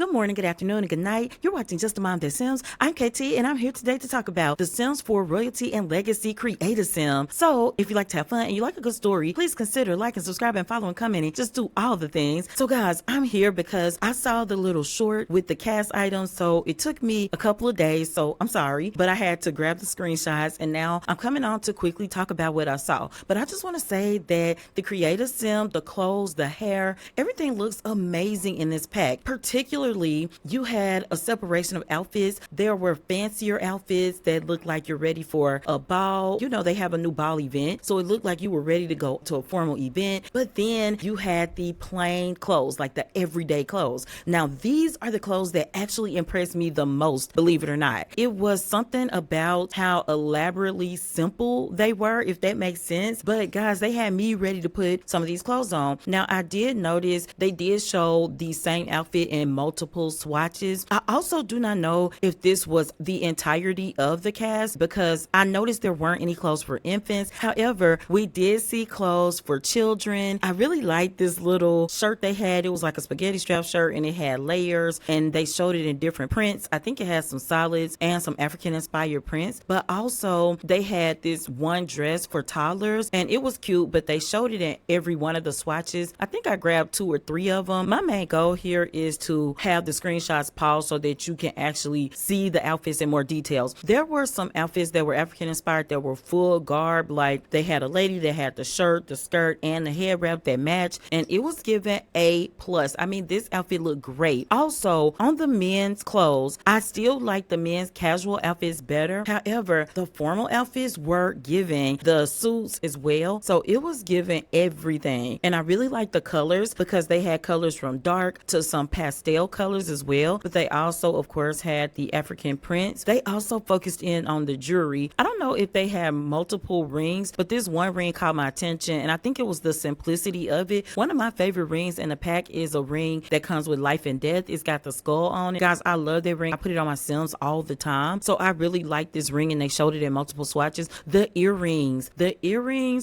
Good morning, good afternoon, and good night. You're watching Just a Mom That Sims. I'm KT, and I'm here today to talk about The Sims 4 Royalty and Legacy Create a Sim. So, if you like to have fun and you like a good story, please consider liking, subscribing, following, commenting. Just do all the things. So, guys, I'm here because I saw the little short with the CAS items, so it took me a couple of days, so I'm sorry, but I had to grab the screenshots, and now I'm coming on to quickly talk about what I saw. But I just want to say that the Create a Sim, the clothes, the hair, everything looks amazing in this pack. Particularly, you had a separation of outfits. There were fancier outfits that looked like you're ready for a ball. You know, they have a new ball event, so it looked like you were ready to go to a formal event. But then you had the plain clothes, like the everyday clothes. Now, these are the clothes that actually impressed me the most, believe it or not. It was something about how elaborately simple they were, if that makes sense. But guys, they had me ready to put some of these clothes on. Now, I did notice they did show the same outfit in multiple swatches. I also do not know if this was the entirety of the cast because I noticed there weren't any clothes for infants. However, we did see clothes for children. I really liked this little shirt they had. It was like a spaghetti strap shirt and it had layers and they showed it in different prints. I think it had some solids and some African inspired prints, but also they had this one dress for toddlers and it was cute, but they showed it in every one of the swatches. I think I grabbed 2 or 3 of them. My main goal here is to have the screenshots paused so that you can actually see the outfits in more details. There were some outfits that were African inspired that were full garb, like they had a lady that had the shirt, the skirt, and the head wrap that matched, and it was given A+. I mean, this outfit looked great. Also, on the men's clothes, I still like the men's casual outfits better. However, the formal outfits were giving the suits as well, so it was giving everything. And I really like the colors because they had colors from dark to some pastel colors as well, but they also of course had the African prints. They also focused in on the jewelry. I don't know if they had multiple rings, but this one ring caught my attention and I think it was the simplicity of it. One of my favorite rings in the pack is a ring that comes with life and death. It's got the skull on it. Guys, I love that ring. I put it on my Sims all the time, so I really like this ring and they showed it in multiple swatches. The earrings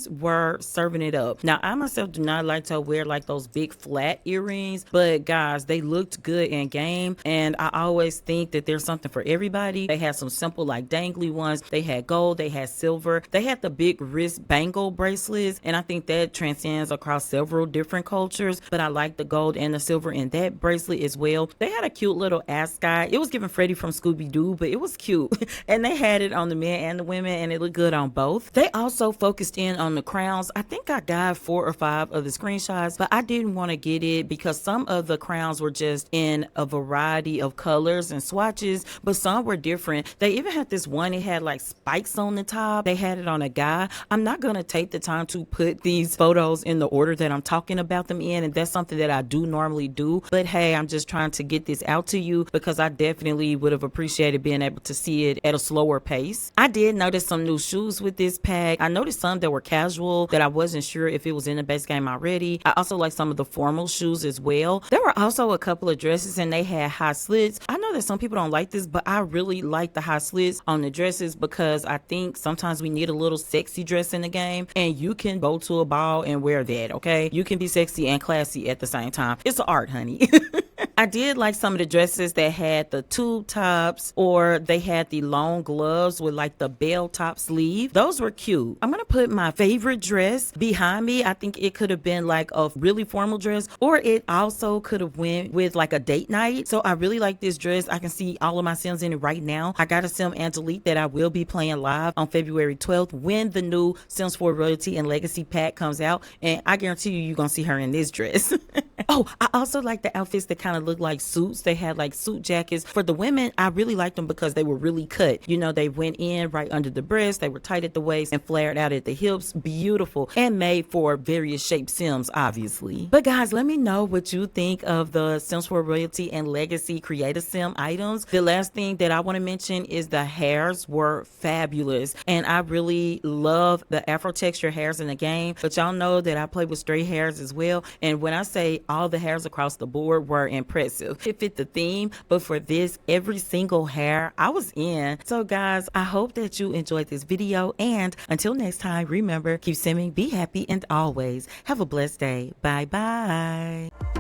were serving it up. Now, I myself do not like to wear like those big flat earrings, but guys, they looked good in game, and I always think that there's something for everybody. They had some simple like dangly ones. They had gold, they had silver, they had the big wrist bangle bracelets, and I think that transcends across several different cultures, but I like the gold and the silver in that bracelet as well. They had a cute little ascot. It was giving Freddy from Scooby-Doo, but it was cute and they had it on the men and the women and it looked good on both. They also focused in on the crowns. I think I got 4 or 5 of the screenshots, but I didn't want to get it because some of the crowns were just in a variety of colors and swatches, but some were different. They even had this one, it had like spikes on the top. They had it on a guy. I'm not going to take the time to put these photos in the order that I'm talking about them in, and that's something that I do normally do, but hey, I'm just trying to get this out to you because I definitely would have appreciated being able to see it at a slower pace. I did notice some new shoes with this pack. I noticed some that were casual that I wasn't sure if it was in the base game already. I also like some of the formal shoes as well. There were also a couple of dresses and they had high slits. I know that some people don't like this, but I really like the high slits on the dresses because I think sometimes we need a little sexy dress in the game, and you can go to a ball and wear that, okay? You can be sexy and classy at the same time. It's an art, honey. I did like some of the dresses that had the tube tops, or they had the long gloves with like the bell top sleeve. Those were cute. I'm gonna put my favorite dress behind me. I think it could have been like a really formal dress, or it also could have went with like a date night. So I really like this dress. I can see all of my Sims in it right now. I got a Sim Angelique that I will be playing live on February 12th when the new Sims 4 Royalty and Legacy pack comes out, and I guarantee you're gonna see her in this dress. Oh, I also like the outfits that kind of look like suits. They had like suit jackets. For the women, I really liked them because they were really cut. You know, they went in right under the breast, they were tight at the waist and flared out at the hips. Beautiful, and made for various shaped Sims, obviously. But guys, let me know what you think of the Sims 4 Royalty and Legacy Create a Sim items. The last thing that I want to mention is the hairs were fabulous, and I really love the Afro texture hairs in the game, but y'all know that I play with straight hairs as well, and when I say all the hairs across the board were impressive, it fit the theme. But for this, every single hair I was in. So guys, I hope that you enjoyed this video, and until next time, remember, keep simming, be happy, and always have a blessed day. Bye bye.